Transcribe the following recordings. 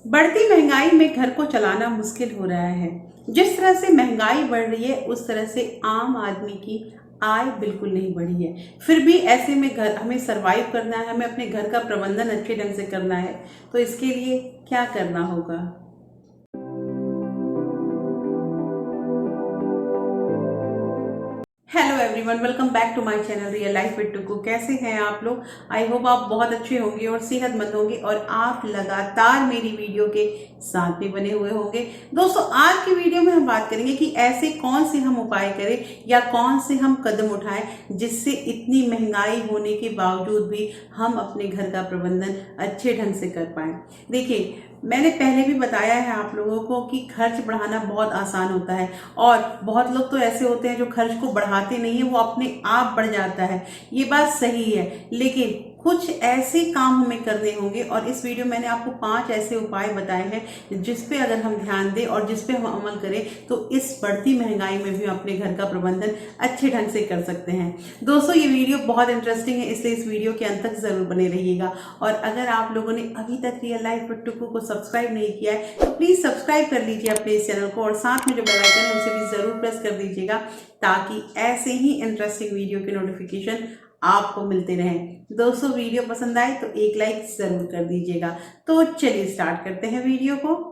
बढ़ती महंगाई में घर को चलाना मुश्किल हो रहा है। जिस तरह से महंगाई बढ़ रही है उस तरह से आम आदमी की आय बिल्कुल नहीं बढ़ी है। फिर भी ऐसे में घर हमें सरवाइव करना है, हमें अपने घर का प्रबंधन अच्छे ढंग से करना है। तो इसके लिए क्या करना होगा? Hello everyone, welcome back to my channel real life with Tuku. कैसे हैं आप लोग? आई होप आप बहुत अच्छे होंगे और सेहतमंद होंगे और आप लगातार मेरी वीडियो के साथ भी बने हुए होंगे। दोस्तों, आज की वीडियो में हम बात करेंगे कि ऐसे कौन से हम उपाय करें या कौन से हम कदम उठाएं जिससे इतनी महंगाई होने के बावजूद भी हम अपने घर का प्रबंधन अच्छे ढंग से कर पाएं। देखिए, मैंने पहले भी बताया है आप लोगों को कि खर्च बढ़ाना बहुत आसान होता है और बहुत लोग तो ऐसे होते हैं जो खर्च को बढ़ाते नहीं है, वो अपने आप बढ़ जाता है। ये बात सही है, लेकिन कुछ ऐसे काम हमें करने होंगे और इस वीडियो में मैंने आपको 5 ऐसे उपाय बताए हैं जिस पे अगर हम ध्यान दें और जिस पे हम अमल करें तो इस बढ़ती महंगाई में भी हम अपने घर का प्रबंधन अच्छे ढंग से कर सकते हैं। दोस्तों, ये वीडियो बहुत इंटरेस्टिंग है, इसलिए इस वीडियो के अंत तक जरूर बने रहिएगा। और अगर आप लोगों ने अभी तक रियल लाइफ विद टुकू को सब्सक्राइब नहीं किया है तो प्लीज सब्सक्राइब कर लीजिए अपने इस चैनल को और साथ में जो बेल आइकन है उसे भी जरूर प्रेस कर दीजिएगा ताकि ऐसे ही इंटरेस्टिंग वीडियो के नोटिफिकेशन आपको मिलते रहें। दोस्तों, वीडियो पसंद आए तो एक लाइक जरूर कर दीजिएगा। तो चलिए स्टार्ट करते हैं वीडियो को।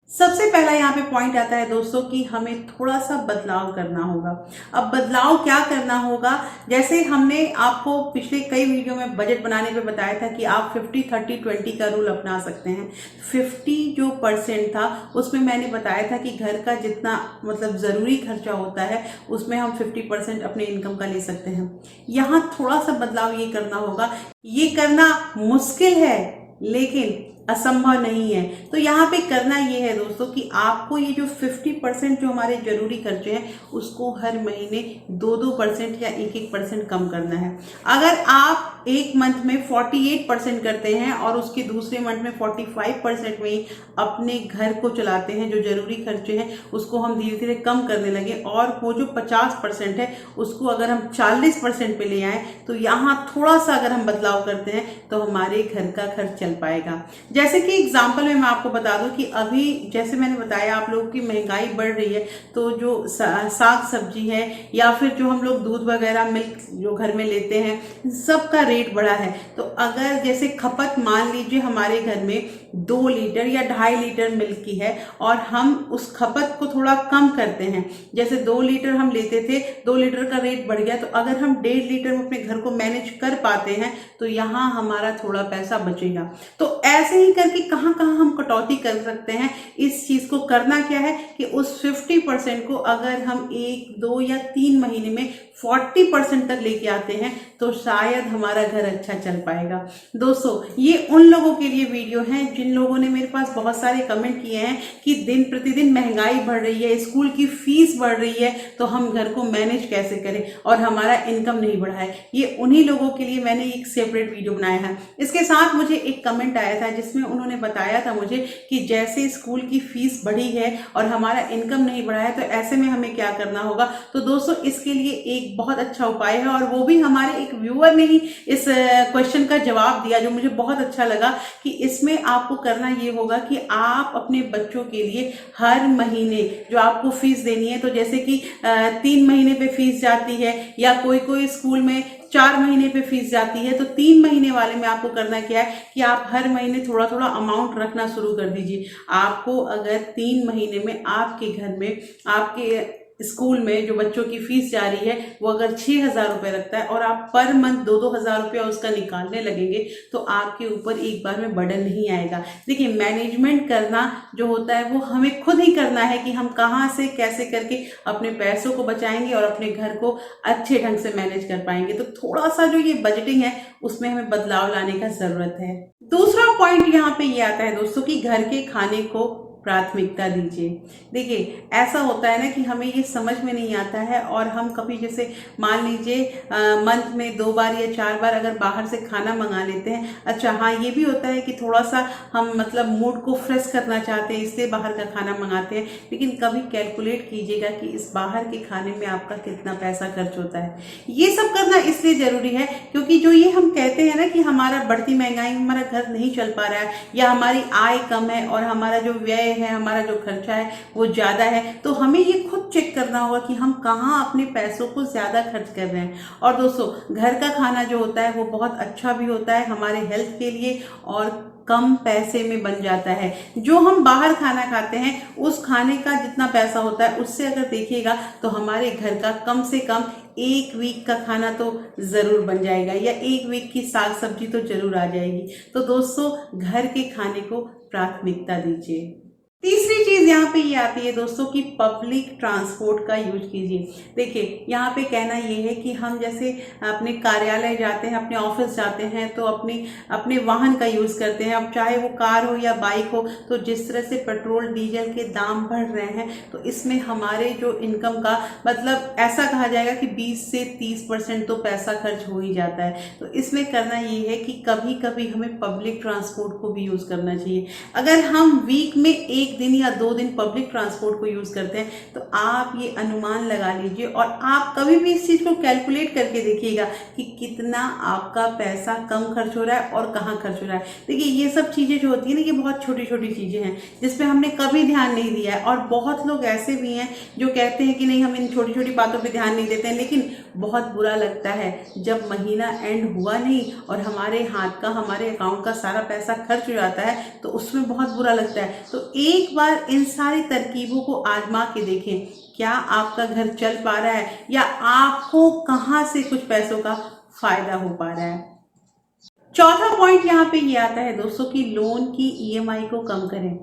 सबसे पहला यहाँ पे पॉइंट आता है दोस्तों कि हमें थोड़ा सा बदलाव करना होगा। अब बदलाव क्या करना होगा? जैसे हमने आपको पिछले कई वीडियो में बजट बनाने पे बताया था कि आप 50-30-20 का रूल अपना सकते हैं। 50 जो परसेंट था उसमें मैंने बताया था कि घर का जितना मतलब ज़रूरी खर्चा होता है उसमें हम 50% अपने इनकम का ले सकते हैं। यहाँ थोड़ा सा बदलाव ये करना होगा। ये करना मुश्किल है लेकिन असंभव नहीं है। तो यहाँ पे करना ये है दोस्तों कि आपको ये जो 50% जो हमारे जरूरी खर्चे हैं उसको हर महीने 2-2% या 1-1% कम करना है। अगर आप एक मंथ में 48% करते हैं और उसके दूसरे मंथ में 45% में ही अपने घर को चलाते हैं, जो जरूरी खर्चे हैं उसको हम धीरे धीरे कम करने लगे और वो जो 50% है उसको अगर हम 40% पे ले आए तो यहाँ थोड़ा सा अगर हम बदलाव करते हैं तो हमारे घर का खर्च चल पाएगा। जैसे कि एग्जाम्पल में मैं आपको बता दूं कि अभी जैसे मैंने बताया आप लोगों की महंगाई बढ़ रही है तो जो साग सब्जी है या फिर जो हम लोग दूध वगैरह मिल्क जो घर में लेते हैं सबका रेट बढ़ा है। तो अगर जैसे खपत मान लीजिए हमारे घर में 2 लीटर या 2.5 लीटर मिल्क की है और हम उस खपत को थोड़ा कम करते हैं, जैसे 2 लीटर हम लेते थे, 2 लीटर का रेट बढ़ गया तो अगर हम 1.5 लीटर में अपने घर को मैनेज कर पाते हैं तो यहाँ हमारा थोड़ा पैसा बचेगा। तो ऐसे ही करके कहाँ कहाँ हम कटौती कर सकते हैं। इस चीज को करना क्या है कि उस 50% को अगर हम 1-2 या 3 महीने में 40% तक लेके आते हैं तो शायद हमारा घर अच्छा चल पाएगा। दोस्तों, ये उन लोगों के लिए वीडियो है जिन लोगों ने मेरे पास बहुत सारे कमेंट किए हैं कि दिन प्रतिदिन महंगाई बढ़ रही है, स्कूल की फीस बढ़ रही है तो हम घर को मैनेज कैसे करें और हमारा इनकम नहीं बढ़ा है। ये उन्हीं लोगों के लिए मैंने एक सेपरेट वीडियो बनाया है। इसके साथ मुझे एक कमेंट आया था जिसमें उन्होंने बताया था मुझे कि जैसे स्कूल की फीस बढ़ी है और हमारा इनकम नहीं बढ़ा है तो ऐसे में हमें क्या करना होगा। तो दोस्तों, इसके लिए एक बहुत अच्छा उपाय है और वो भी हमारे एक व्यूअर ने ही इस क्वेश्चन का जवाब दिया जो मुझे बहुत अच्छा लगा कि इसमें आपको करना ये होगा कि आप अपने बच्चों के लिए हर महीने जो आपको फीस देनी है, तो जैसे कि 3 महीने पे फीस जाती है या कोई कोई स्कूल में 4 महीने पे फीस जाती है, तो 3 महीने वाले में आपको करना क्या है कि आप हर महीने थोड़ा थोड़ा अमाउंट रखना शुरू कर दीजिए। आपको अगर 3 महीने में आपके घर में आपके स्कूल में जो बच्चों की फीस जा रही है वो अगर 6,000 रुपये रखता है और आप पर मंथ 2-2 हज़ार रुपया उसका निकालने लगेंगे तो आपके ऊपर एक बार में बर्डन नहीं आएगा। देखिए, मैनेजमेंट करना जो होता है वो हमें खुद ही करना है कि हम कहाँ से कैसे करके अपने पैसों को बचाएंगे और अपने घर को अच्छे ढंग से मैनेज कर पाएंगे। तो थोड़ा सा जो ये बजटिंग है उसमें हमें बदलाव लाने का जरूरत है। दूसरा पॉइंट यहाँ पे ये आता है दोस्तों कि घर के खाने को प्राथमिकता दीजिए। देखिए ऐसा होता है ना कि हमें ये समझ में नहीं आता है और हम कभी जैसे मान लीजिए मंथ में 2 बार या 4 बार अगर बाहर से खाना मंगा लेते हैं। अच्छा हाँ, ये भी होता है कि थोड़ा सा हम मतलब मूड को फ्रेश करना चाहते हैं इसलिए बाहर का खाना मंगाते हैं, लेकिन कभी कैलकुलेट कीजिएगा कि इस बाहर के खाने में आपका कितना पैसा खर्च होता है। ये सब करना इसलिए ज़रूरी है क्योंकि जो ये हम कहते हैं ना कि हमारा बढ़ती महंगाई में हमारा घर नहीं चल पा रहा है या हमारी आय कम है और हमारा जो व्यय है, हमारा जो खर्चा है वो ज़्यादा है, तो हमें ये खुद चेक करना होगा कि हम कहाँ अपने पैसों को ज़्यादा खर्च कर रहे हैं। और दोस्तों घर का खाना जो होता है वो बहुत अच्छा भी होता है हमारे हेल्थ के लिए और कम पैसे में बन जाता है। जो हम बाहर खाना खाते हैं उस खाने का जितना पैसा होता है उससे अगर देखिएगा तो हमारे घर का कम से कम 1 वीक का खाना तो ज़रूर बन जाएगा या 1 वीक की साग सब्जी तो ज़रूर आ जाएगी। तो दोस्तों घर के खाने को प्राथमिकता दीजिए। तीसरी चीज यहाँ पे ये आती है दोस्तों कि पब्लिक ट्रांसपोर्ट का यूज कीजिए। देखिए यहाँ पे कहना ये है कि हम जैसे अपने कार्यालय जाते हैं, अपने ऑफिस जाते हैं तो अपने वाहन का यूज करते हैं। अब चाहे वो कार हो या बाइक हो, तो जिस तरह से पेट्रोल डीजल के दाम बढ़ रहे हैं तो इसमें हमारे जो इनकम का मतलब ऐसा कहा जाएगा कि 20 से 30% तो पैसा खर्च हो ही जाता है। तो इसमें करना ये है कि कभी कभी हमें पब्लिक ट्रांसपोर्ट को भी यूज करना चाहिए। अगर हम वीक में 1 दिन या 2 दिन पब्लिक ट्रांसपोर्ट को यूज करते हैं तो आप ये अनुमान लगा लीजिए और आप कभी भी इस चीज को कैलकुलेट करके देखिएगा कि कितना आपका पैसा कम खर्च हो रहा है और कहाँ खर्च हो रहा है। देखिए ये सब चीजें जो होती है ना, ये बहुत छोटी छोटी चीजें हैं जिसपे हमने कभी ध्यान नहीं दिया है। और बहुत लोग ऐसे भी हैं जो कहते हैं कि नहीं हम इन छोटी छोटी बातों पर ध्यान नहीं देते हैं, लेकिन बहुत बुरा लगता है जब महीना एंड हुआ नहीं और हमारे हाथ का, हमारे अकाउंट का सारा पैसा खर्च हो जाता है तो उसमें बहुत बुरा लगता है। तो एक बार इन सारी तरकीबों को आजमा के देखें, क्या आपका घर चल पा रहा है या आपको कहां से कुछ पैसों का फायदा हो पा रहा है। चौथा पॉइंट यहाँ पे ये आता है दोस्तों कि लोन की ईएमआई को कम करें।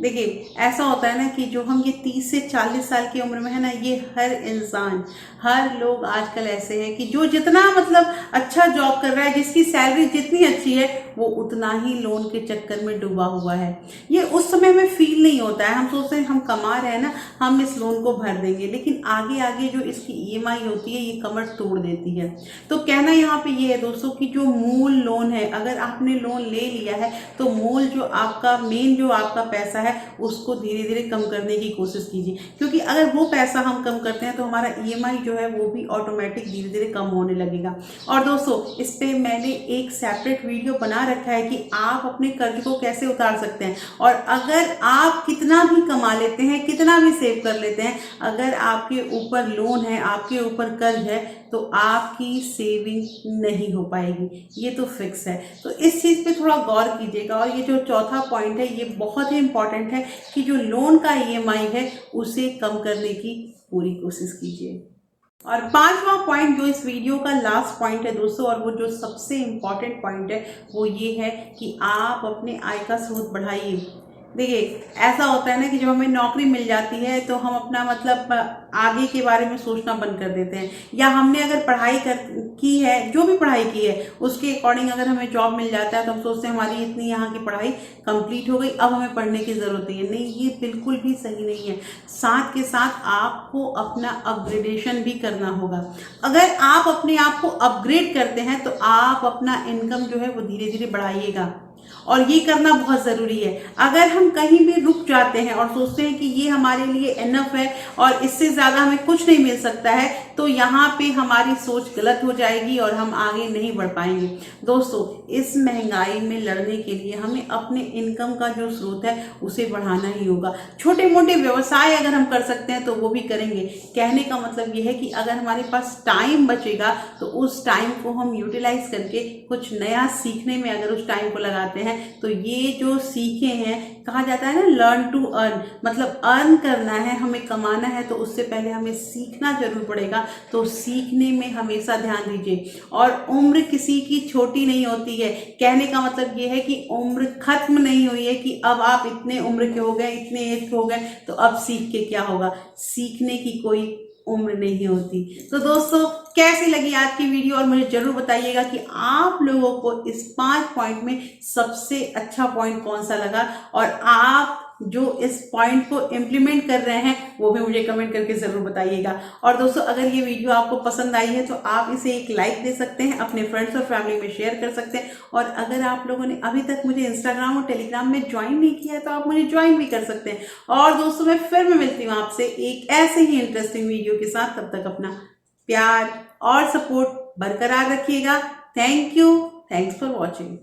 देखिए ऐसा होता है ना कि जो हम ये 30 से 40 साल की उम्र में है ना, ये हर इंसान, हर लोग आजकल ऐसे हैं कि जो जितना मतलब अच्छा जॉब कर रहा है, जिसकी सैलरी जितनी अच्छी है, वो उतना ही लोन के चक्कर में डूबा हुआ है। ये उस समय में फील नहीं होता है, हम सोचते हैं हम कमा रहे हैं ना, हम इस लोन को भर देंगे, लेकिन आगे आगे जो इसकी ईएमआई होती है ये कमर तोड़ देती है। तो कहना यहाँ पे ये है दोस्तों कि जो मूल लोन है, अगर आपने लोन ले लिया है तो मूल जो आपका मेन जो आपका पैसा है उसको धीरे धीरे कम करने की कोशिश कीजिए, क्योंकि अगर वो पैसा हम कम करते हैं तो हमारा ईएमआई जो है वो भी ऑटोमेटिक धीरे धीरे कम होने लगेगा। और दोस्तों इस पे मैंने एक सेपरेट वीडियो बना रखा है कि आप अपने कर्ज को कैसे उतार सकते हैं। और अगर आप कितना भी कमा लेते हैं, कितना भी सेव कर लेते हैं, अगर आपके ऊपर लोन है, आपके ऊपर कर्ज है, तो आपकी सेविंग नहीं हो पाएगी, ये तो फिक्स है। तो इस चीज पे थोड़ा गौर कीजिएगा। और ये जो चौथा पॉइंट है ये बहुत ही इंपॉर्टेंट है कि जो लोन का ईएमआई है उसे कम करने की पूरी कोशिश कीजिए। और 5वां पॉइंट जो इस वीडियो का लास्ट पॉइंट है दोस्तों, और वो जो सबसे इम्पॉर्टेंट पॉइंट है वो ये है कि आप अपने आय का स्रोत बढ़ाइए। देखिए ऐसा होता है ना कि जब हमें नौकरी मिल जाती है तो हम अपना मतलब आगे के बारे में सोचना बंद कर देते हैं, या हमने अगर पढ़ाई की है, जो भी पढ़ाई की है उसके अकॉर्डिंग अगर हमें जॉब मिल जाता है तो हम सोचते हैं हमारी इतनी यहाँ की पढ़ाई कंप्लीट हो गई, अब हमें पढ़ने की ज़रूरत नहीं है। नहीं, ये बिल्कुल भी सही नहीं है। साथ के साथ आपको अपना अपग्रेडेशन भी करना होगा। अगर आप अपने आप को अपग्रेड करते हैं तो आप अपना इनकम जो है वो धीरे धीरे बढ़ाइएगा, और ये करना बहुत ज़रूरी है। अगर हम कहीं भी रुक जाते हैं और सोचते हैं कि ये हमारे लिए इनफ है और इससे ज़्यादा हमें कुछ नहीं मिल सकता है, तो यहाँ पे हमारी सोच गलत हो जाएगी और हम आगे नहीं बढ़ पाएंगे। दोस्तों इस महंगाई में लड़ने के लिए हमें अपने इनकम का जो स्रोत है उसे बढ़ाना ही होगा। छोटे मोटे व्यवसाय अगर हम कर सकते हैं तो वो भी करेंगे। कहने का मतलब ये है कि अगर हमारे पास टाइम बचेगा तो उस टाइम को हम यूटिलाइज करके कुछ नया सीखने में अगर उस टाइम को लगाते हैं तो ये जो सीखे हैं, कहा जाता है ना लर्न टू अर्न, मतलब अर्न करना है, हमें कमाना है तो उससे पहले हमें सीखना जरूर पड़ेगा। तो सीखने में हमेशा ध्यान दीजिए। और उम्र किसी की छोटी नहीं होती है। कहने का मतलब ये है कि उम्र खत्म नहीं हुई है कि अब आप इतने उम्र के हो गए, इतने एज के हो गए तो अब सीख के क्या होगा। सीखने की कोई उम्र नहीं होती। तो दोस्तों कैसी लगी आज की वीडियो, और मुझे जरूर बताइएगा कि आप लोगों को इस 5 पॉइंट में सबसे अच्छा पॉइंट कौन सा लगा और आप जो इस पॉइंट को इम्प्लीमेंट कर रहे हैं वो भी मुझे कमेंट करके ज़रूर बताइएगा। और दोस्तों अगर ये वीडियो आपको पसंद आई है तो आप इसे एक लाइक दे सकते हैं, अपने फ्रेंड्स और फैमिली में शेयर कर सकते हैं। और अगर आप लोगों ने अभी तक मुझे इंस्टाग्राम और टेलीग्राम में ज्वाइन नहीं किया है तो आप मुझे ज्वाइन भी कर सकते हैं। और दोस्तों मैं मिलती हूँ आपसे एक ऐसे ही इंटरेस्टिंग वीडियो के साथ। तब तक अपना प्यार और सपोर्ट बरकरार रखिएगा। Thank you, thanks for watching.